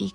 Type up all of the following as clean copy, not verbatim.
1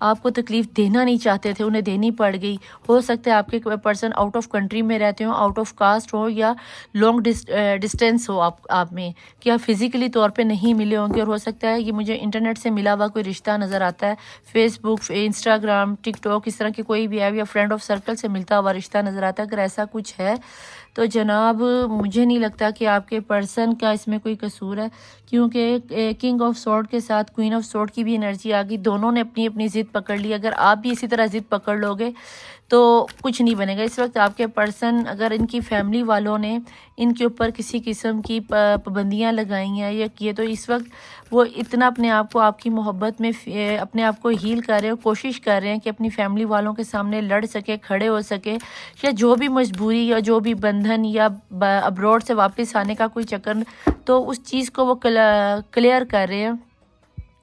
آپ کو تکلیف دینا نہیں چاہتے تھے, انہیں دینی پڑ گئی. ہو سکتا ہے آپ کے پرسن آؤٹ آف کنٹری میں رہتے ہوں, آؤٹ آف کاسٹ ہو, یا لانگ ڈسٹینس ہو آپ میں, کہ آپ فزیکلی طور پہ نہیں ملے ہوں گے. اور ہو سکتا ہے یہ مجھے انٹرنیٹ سے ملا ہوا کوئی رشتہ نظر آتا ہے, فیس بک, انسٹاگرام, ٹک ٹاک, اس طرح کے کوئی بھی ایپ, یا فرینڈ آف سرکل سے ملتا ہوا رشتہ نظر آتا ہے. اگر ایسا کچھ ہے تو جناب مجھے نہیں لگتا کہ آپ کے پرسن کا اس میں کوئی قصور ہے, کیونکہ کنگ آف سورڈ کے ساتھ کوئین آف سورڈ کی بھی انرجی آ گئی. دونوں نے اپنی اپنی ضد پکڑ لی. اگر آپ بھی اسی طرح ضد پکڑ لو گے تو کچھ نہیں بنے گا. اس وقت آپ کے پرسن, اگر ان کی فیملی والوں نے ان کے اوپر کسی قسم کی پابندیاں لگائی ہیں یا کیے, تو اس وقت وہ اتنا اپنے آپ کو آپ کی محبت میں اپنے آپ کو ہیل کر رہے ہیں, کوشش کر رہے ہیں کہ اپنی فیملی والوں کے سامنے لڑ سکے, کھڑے ہو سکے, یا جو بھی مجبوری یا جو بھی بندھن یا ابروڈ سے واپس آنے کا کوئی چکر, تو اس چیز کو وہ کلیئر کر رہے ہیں.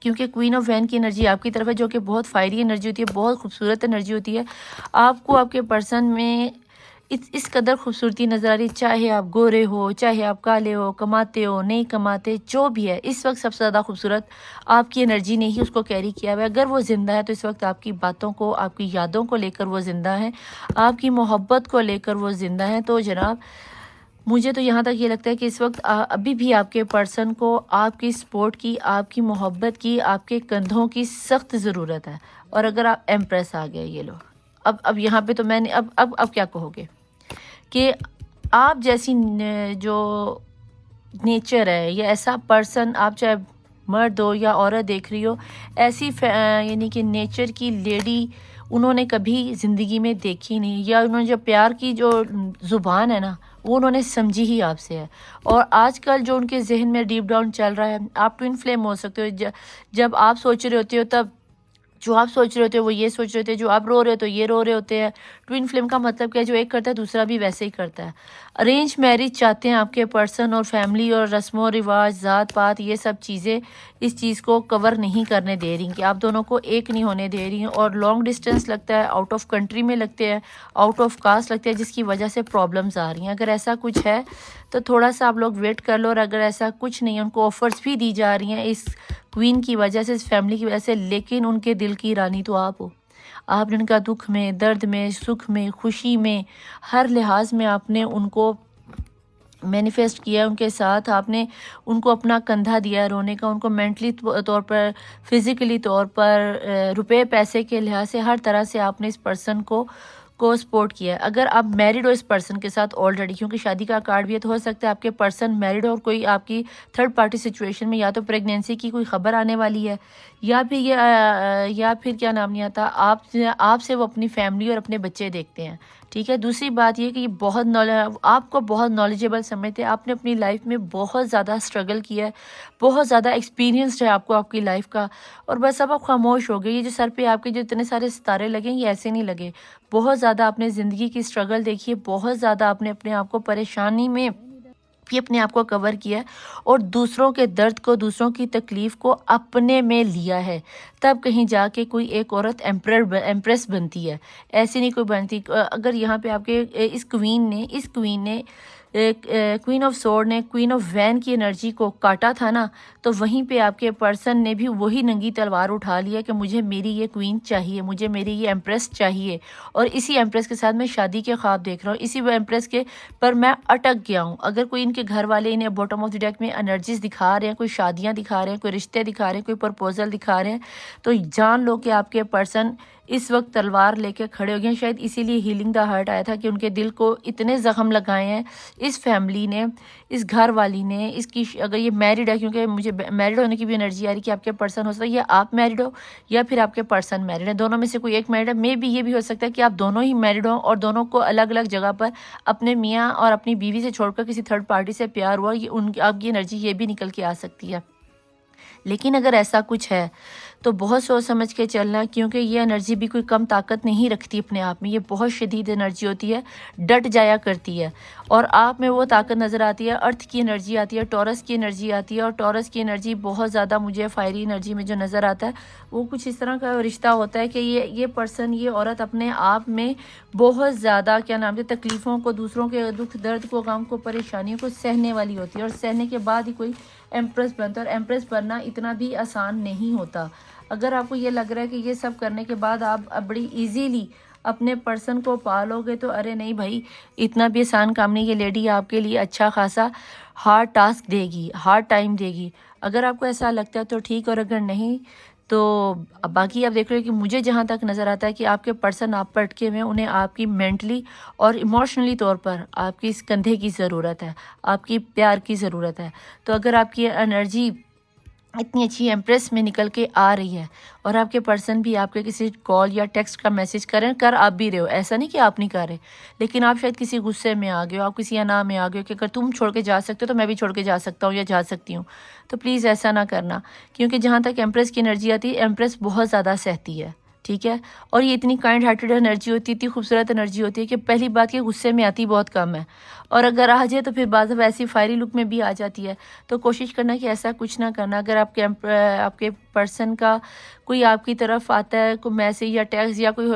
کیونکہ کوئین آف وین کی انرجی آپ کی طرف ہے, جو کہ بہت فائری انرجی ہوتی ہے, بہت خوبصورت انرجی ہوتی ہے. آپ کو آپ کے پرسن میں اس قدر خوبصورتی نظر آ رہی, چاہے آپ گورے ہو, چاہے آپ کالے ہو, کماتے ہو, نہیں کماتے, جو بھی ہے, اس وقت سب سے زیادہ خوبصورت آپ کی انرجی نے ہی اس کو کیری کیا ہوا ہے. اگر وہ زندہ ہے تو اس وقت آپ کی باتوں کو, آپ کی یادوں کو لے کر وہ زندہ ہیں, آپ کی محبت کو لے کر وہ زندہ ہیں. تو جناب مجھے تو یہاں تک یہ لگتا ہے کہ اس وقت ابھی بھی آپ کے پرسن کو آپ کی سپورٹ کی, آپ کی محبت کی, آپ کے کندھوں کی سخت ضرورت ہے. اور اگر آپ ایمپریس آ گئے, یہ لو, اب یہاں پہ تو میں نے اب کیا کہو گے کہ آپ جیسی جو نیچر ہے, یا ایسا پرسن, آپ چاہے مرد ہو یا عورت دیکھ رہی ہو, ایسی یعنی کہ نیچر کی لیڈی انہوں نے کبھی زندگی میں دیکھی نہیں, یا انہوں نے جو پیار کی جو زبان ہے نا, وہ انہوں نے سمجھی ہی آپ سے ہے. اور آج کل جو ان کے ذہن میں ڈیپ ڈاؤن چل رہا ہے, آپ ٹوئن فلیم ہو سکتے ہو. جب آپ سوچ رہے ہوتے ہو تب جو آپ سوچ رہے ہوتے ہیں وہ یہ سوچ رہے ہوتے ہیں, جو آپ رو رہے ہوتے یہ رو رہے ہوتے ہیں. ٹوئن فلیم کا مطلب کیا ہے, جو ایک کرتا ہے دوسرا بھی ویسے ہی کرتا ہے. ارینج میرج چاہتے ہیں آپ کے پرسن, اور فیملی اور رسم و رواج, ذات پات, یہ سب چیزیں اس چیز کو کور نہیں کرنے دے رہی کہ آپ دونوں کو ایک نہیں ہونے دے رہی ہیں. اور لانگ ڈسٹینس لگتا ہے, آؤٹ آف کنٹری میں لگتے ہیں, آؤٹ آف کاسٹ لگتے ہیں, جس کی وجہ سے پرابلمز آ رہی ہیں. اگر ایسا کچھ ہے تو تھوڑا سا آپ لوگ ویٹ کر لو. اور اگر ایسا کچھ نہیں ہے, ان کو آفرز بھی دی جا رہی ہیں اس کوئین کی وجہ سے, اس فیملی کی وجہ سے, لیکن ان کے دل کی رانی تو آپ ہو. آپ نے ان کا دکھ میں, درد میں, سکھ میں, خوشی میں, ہر لحاظ میں آپ نے ان کو مینیفیسٹ کیا, ان کے ساتھ آپ نے ان کو اپنا کندھا دیا رونے کا, ان کو مینٹلی طور پر, فزیکلی طور پر, روپے پیسے کے لحاظ سے, ہر طرح سے آپ نے اس پرسن کو سپورٹ کیا ہے. اگر آپ میریڈ ہو اس پرسن کے ساتھ آلریڈی, کیونکہ شادی کا کارڈ بھی ہے, تو ہو سکتا ہے آپ کے پرسن میریڈ ہو اور کوئی آپ کی تھرڈ پارٹی سچویشن میں, یا تو پریگنینسی کی کوئی خبر آنے والی ہے, یا پھر کیا نام نہیں آتا, آپ سے وہ اپنی فیملی اور اپنے بچے دیکھتے ہیں. ٹھیک ہے. دوسری بات یہ کہ یہ آپ کو بہت نالجیبل سمجھتے ہیں. آپ نے اپنی لائف میں بہت زیادہ اسٹرگل کیا ہے, بہت زیادہ ایکسپیرینسڈ ہے آپ کو آپ کی لائف کا, اور بس اب آپ خاموش ہو گئے. یہ جو سر پہ آپ کے جو اتنے سارے ستارے لگے, یہ ایسے نہیں لگے. بہت زیادہ آپ نے زندگی کی اسٹرگل دیکھی ہے, بہت زیادہ آپ نے اپنے آپ کو پریشانی میں بھی اپنے آپ کو کور کیا ہے, اور دوسروں کے درد کو, دوسروں کی تکلیف کو اپنے میں لیا ہے. تب کہیں جا کے کوئی ایک عورت ایمپریس بنتی ہے, ایسی نہیں کوئی بنتی. اگر یہاں پہ آپ کے اس کوئین نے کوئین آف سورڈ نے کوئین آف وین کی انرجی کو کاٹا تھا نا, تو وہیں پہ آپ کے پرسن نے بھی وہی ننگی تلوار اٹھا لیا کہ مجھے میری یہ کوئین چاہیے, مجھے میری یہ ایمپریس چاہیے, اور اسی ایمپریس کے ساتھ میں شادی کے خواب دیکھ رہا ہوں, اسی وہ ایمپریس کے پر میں اٹک گیا ہوں. اگر کوئی ان کے گھر والے انہیں باٹم آف دی ڈیک میں انرجیز دکھا رہے ہیں, کوئی شادیاں دکھا رہے ہیں, کوئی رشتے دکھا رہے ہیں, کوئی پرپوزل دکھا رہے ہیں, تو جان لو کہ آپ کے پرسن اس وقت تلوار لے کے کھڑے ہو گئے ہیں. شاید اسی لیے ہیلنگ دا ہارٹ آیا تھا کہ ان کے دل کو اتنے زخم لگائے ہیں اس فیملی نے, اس گھر والی نے, اس کی اگر یہ میرڈ ہے, کیونکہ مجھے میرڈ ہونے کی بھی انرجی آ رہی کہ آپ کے پرسن ہو سکتا ہے, یا آپ میرڈ ہو یا پھر آپ کے پرسن میرڈ ہے, دونوں میں سے کوئی ایک میرڈ ہے. مے بی یہ بھی ہو سکتا ہے کہ آپ دونوں ہی میرڈ ہوں, اور دونوں کو الگ الگ جگہ پر اپنے میاں اور اپنی بیوی سے چھوڑ کر کسی تھرڈ پارٹی سے پیار ہوا. یہ آپ کی انرجی یہ بھی نکل کے آ سکتی ہے. لیکن اگر ایسا کچھ ہے تو بہت سوچ سمجھ کے چلنا, کیونکہ یہ انرجی بھی کوئی کم طاقت نہیں رکھتی اپنے آپ میں. یہ بہت شدید انرجی ہوتی ہے, ڈٹ جایا کرتی ہے, اور آپ میں وہ طاقت نظر آتی ہے. ارتھ کی انرجی آتی ہے, ٹورس کی انرجی آتی ہے, اور ٹورس کی انرجی بہت زیادہ مجھے فائری انرجی میں جو نظر آتا ہے وہ کچھ اس طرح کا رشتہ ہوتا ہے کہ یہ پرسن, یہ عورت اپنے آپ میں بہت زیادہ کیا نام ہے تکلیفوں کو, دوسروں کے دکھ درد کو, غم کو, پریشانیوں کو سہنے والی ہوتی ہے, اور سہنے کے بعد ہی کوئی ایمپریس بنتا ہے. اور ایمپریس بننا اتنا بھی آسان نہیں ہوتا. اگر آپ کو یہ لگ رہا ہے کہ یہ سب کرنے کے بعد آپ بڑی ایزیلی اپنے پرسن کو پالو گے تو ارے نہیں بھائی، اتنا بھی آسان کام نہیں. یہ لیڈی آپ کے لیے اچھا خاصا ہارڈ ٹاسک دے گی، ہارڈ ٹائم دے گی. اگر آپ کو ایسا لگتا ہے تو ٹھیک، اور اگر نہیں تو باقی آپ دیکھ رہے ہو کہ مجھے جہاں تک نظر آتا ہے کہ آپ کے پرسن آپ پر اٹکے ہوئے ہیں، انہیں آپ کی مینٹلی اور ایموشنلی طور پر آپ کی اس کندھے کی ضرورت ہے، آپ کی پیار کی ضرورت ہے. تو اگر آپ کی انرجی اتنی اچھی ایمپریس میں نکل کے آ رہی ہے اور آپ کے پرسن بھی آپ کے کسی کال یا ٹیکسٹ کا میسج کر آپ بھی رہے ہو، ایسا نہیں کہ آپ نہیں کر رہے، لیکن آپ شاید کسی غصے میں آ گئے ہو، آپ کسی انا میں آ گئے ہو کہ اگر تم چھوڑ کے جا سکتے ہو تو میں بھی چھوڑ کے جا سکتا ہوں یا جا سکتی ہوں. تو پلیز ایسا نہ کرنا، کیونکہ جہاں تک ایمپریس کی انرجی آتی ہے، ایمپریس بہت زیادہ سہتی ہے، ٹھیک ہے. اور یہ اتنی کائنڈ ہارٹیڈ انرجی ہوتی ہے، اتنی خوبصورت انرجی ہوتی ہے کہ پہلی بات کہ غصے میں آتی بہت کم ہے، اور اگر آ جائے تو پھر بعض دفعہ ایسی فائری لک میں بھی آ جاتی ہے. تو کوشش کرنا کہ ایسا کچھ نہ کرنا. اگر آپ کے پرسن کا کوئی آپ کی طرف آتا ہے کوئی میسج یا ٹیکسٹ یا کوئی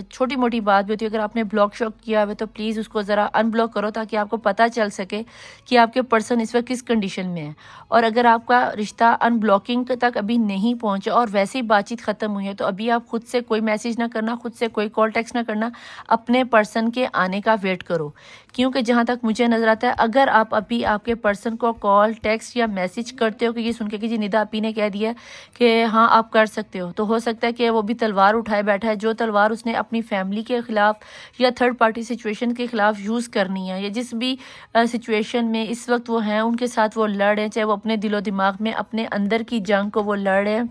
چھوٹی موٹی بات بھی ہوتی ہے، اگر آپ نے بلاک شاک کیا ہوا تو پلیز اس کو ذرا ان بلاک کرو، تاکہ آپ کو پتہ چل سکے کہ آپ کے پرسن اس وقت کس کنڈیشن میں ہے. اور اگر آپ کا رشتہ ان بلاکنگ تک ابھی نہیں پہنچا اور ویسے ہی بات چیت ختم ہوئی ہے، تو ابھی آپ خود سے کوئی میسج نہ کرنا، خود سے کوئی کال ٹیکسٹ نہ کرنا، اپنے پرسن کے آنے کا ویٹ کرو. کیونکہ جہاں تک مجھے نظر آتا ہے، اگر آپ ابھی آپ کے پرسن کو کال ٹیکسٹ یا میسج کرتے ہو کہ یہ سن کے کہ جی ندا اپی نے کہہ دیا کہ ہاں آپ کر سکتے ہو، تو ہو سکتا ہے کہ وہ بھی تلوار اٹھائے بیٹھا ہے، جو تلوار اس نے اپنی فیملی کے خلاف یا تھرڈ پارٹی سچویشن کے خلاف یوز کرنی ہے، یا جس بھی سچویشن میں اس وقت وہ ہیں ان کے ساتھ وہ لڑ رہے ہیں، چاہے وہ اپنے دل و دماغ میں اپنے اندر کی جنگ کو وہ لڑ رہے ہیں،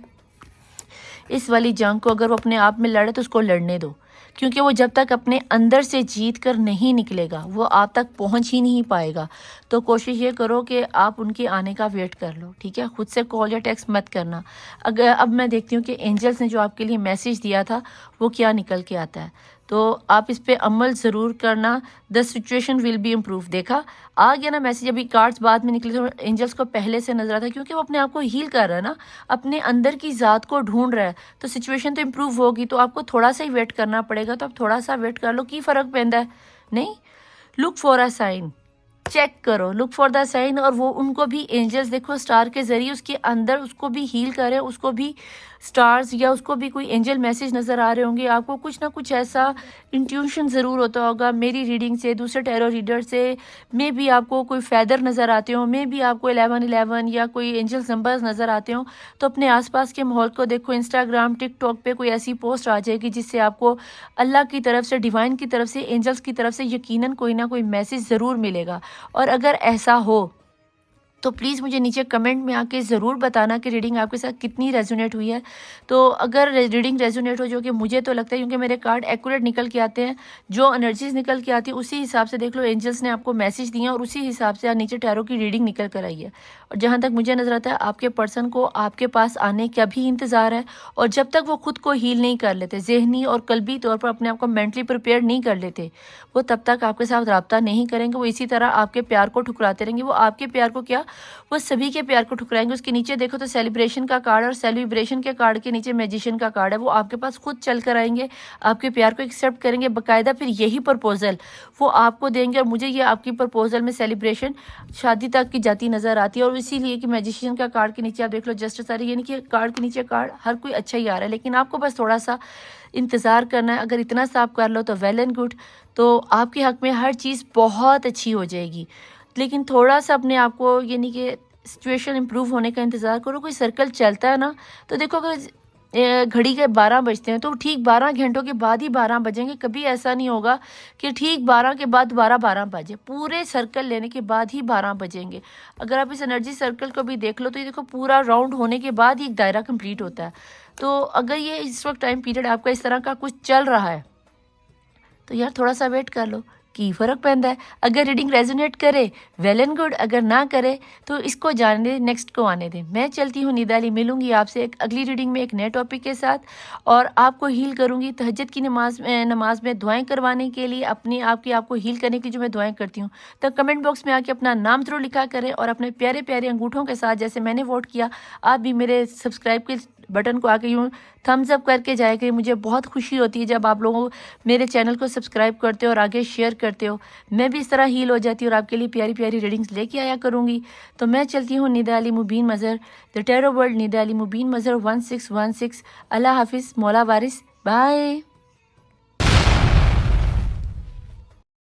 اس والی جنگ کو اگر وہ اپنے آپ میں لڑے تو اس کو لڑنے دو. کیونکہ وہ جب تک اپنے اندر سے جیت کر نہیں نکلے گا وہ آپ تک پہنچ ہی نہیں پائے گا. تو کوشش یہ کرو کہ آپ ان کے آنے کا ویٹ کر لو، ٹھیک ہے. خود سے کال یا ٹیکسٹ مت کرنا. اب میں دیکھتی ہوں کہ اینجلس نے جو آپ کے لیے میسج دیا تھا وہ کیا نکل کے آتا ہے، تو آپ اس پہ عمل ضرور کرنا. The situation will be improve. دیکھا آ گیا نا میسج. ابھی کارڈز بعد میں نکلے تھے، اینجلس کو پہلے سے نظر آتا ہے، کیونکہ وہ اپنے آپ کو ہیل کر رہا ہے نا، اپنے اندر کی ذات کو ڈھونڈ رہا ہے. تو سچویشن تو امپروو ہوگی، تو آپ کو تھوڑا سا ہی ویٹ کرنا پڑے گا. تو آپ تھوڑا سا ویٹ کر لو، کی فرق پیندا ہے نہیں. Look for a sign, check کرو، لک فار دا سائن. اور وہ ان کو بھی اینجلس دیکھو سٹار کے ذریعے اس کے اندر اس کو بھی ہیل کرے، اس کو بھی سٹارز یا اس کو بھی کوئی اینجل میسج نظر آ رہے ہوں گے. آپ کو کچھ نہ کچھ ایسا انٹیوشن ضرور ہوتا ہوگا میری ریڈنگ سے، دوسرے ٹیرو ریڈر سے میں بھی آپ کو کوئی فیدر نظر آتے ہوں، میں بھی آپ کو 1111 یا کوئی اینجل نمبرز نظر آتے ہوں. تو اپنے آس پاس کے ماحول کو دیکھو. انسٹاگرام ٹک ٹاک پہ کوئی ایسی پوسٹ آ جائے گی جس سے آپ کو اللہ کی طرف سے، ڈیوائن کی طرف سے، اینجلس کی طرف سے یقیناً کوئی نہ کوئی میسج ضرور ملے گا. اور اگر ایسا ہو تو پلیز مجھے نیچے کمنٹ میں آ کے ضرور بتانا کہ ریڈنگ آپ کے ساتھ کتنی ریزونیٹ ہوئی ہے. تو اگر ریڈنگ ریزونیٹ ہو، جو کہ مجھے تو لگتا ہے کیونکہ میرے کارڈ ایکوریٹ نکل کے آتے ہیں، جو انرجیز نکل کے آتی ہیں اسی حساب سے دیکھ لو اینجلس نے آپ کو میسج دیا اور اسی حساب سے نیچے ٹیرو کی ریڈنگ نکل کر آئی ہے. اور جہاں تک مجھے نظر آتا ہے آپ کے پرسن کو آپ کے پاس آنے کا بھی انتظار ہے، اور جب تک وہ خود کو ہیل نہیں کر لیتے، ذہنی اور قلبی طور پر اپنے آپ کو مینٹلی پریپیئر نہیں کر لیتے، وہ تب تک آپ کے ساتھ رابطہ نہیں کریں گے. وہ اسی طرح آپ کے پیار کو ٹھکراتے رہیں گے. وہ آپ کے پیار کو کیا، وہ سبھی کے پیار کو ٹھکرائیں گے. اس کے نیچے دیکھو تو سیلیبریشن کا کارڈ، اور سیلیبریشن کے کارڈ کے نیچے میجیشین کا کارڈ ہے. وہ آپ کے پاس خود چل کر آئیں گے، آپ کے پیار کو ایکسیپٹ کریں گے باقاعدہ. پھر یہی پرپوزل وہ آپ کو دیں گے، اور مجھے یہ آپ کی پرپوزل میں سیلیبریشن شادی تک کی جاتی نظر آتی ہے. اور اسی لیے کہ میجیشین کا کارڈ کے نیچے آپ دیکھ لو جسٹس آ رہی ہے، یعنی کہ کارڈ کے نیچے کارڈ ہر کوئی اچھا ہی آ رہا ہے، لیکن آپ کو بس تھوڑا سا انتظار کرنا ہے. اگر اتنا سا آپ کر لو تو ویل اینڈ گڈ، تو آپ کے حق میں ہر چیز بہت اچھی ہو جائے گی. لیکن تھوڑا سا اپنے آپ کو یعنی کہ سچویشن امپروو ہونے کا انتظار کرو. کوئی سرکل چلتا ہے نا، تو دیکھو اگر گھڑی کے 12 بجتے ہیں تو ٹھیک 12 گھنٹوں کے بعد ہی 12 بجیں گے. کبھی ایسا نہیں ہوگا کہ ٹھیک 12 کے بعد دوبارہ 12 بجے، پورے سرکل لینے کے بعد ہی 12 بجیں گے. اگر آپ اس انرجی سرکل کو بھی دیکھ لو تو یہ دیکھو پورا راؤنڈ ہونے کے بعد ہی ایک دائرہ کمپلیٹ ہوتا ہے. تو اگر یہ اس وقت ٹائم پیریڈ آپ کا اس طرح کا کچھ چل رہا ہے تو یار تھوڑا سا ویٹ کر لو، کی فرق پیندا ہے. اگر ریڈنگ ریزونیٹ کرے ویل اینڈ گڈ، اگر نہ کرے تو اس کو جانے دیں، نیکسٹ کو آنے دیں. میں چلتی ہوں ندا علی، ملوں گی آپ سے ایک اگلی ریڈنگ میں ایک نئے ٹاپک کے ساتھ، اور آپ کو ہیل کروں گی تہجد کی نماز میں دعائیں کروانے کے لیے، اپنے آپ کو ہیل کرنے کے لیے جو میں دعائیں کرتی ہوں. تو کمنٹ باکس میں آ کے اپنا نام ضرور لکھا کریں، اور اپنے پیارے پیارے انگوٹھوں کے ساتھ جیسے میں نے ووٹ کیا آپ بھی میرے سبسکرائب کے بٹن کو آ کے یوں تھمز اپ کر کے جائے گا. مجھے بہت خوشی ہوتی ہے جب آپ لوگوں میرے چینل کو سبسکرائب کرتے ہو اور آگے شیئر کرتے ہو، میں بھی اس طرح ہیل ہو جاتی ہوں اور آپ کے لیے پیاری پیاری ریڈنگز لے کے آیا کروں گی. تو میں چلتی ہوں ندا علی مبین مظہر، دا ٹیرو ورلڈ، ندا علی مبین مظہر 1616. اللہ حافظ، مولا وارث، بائے.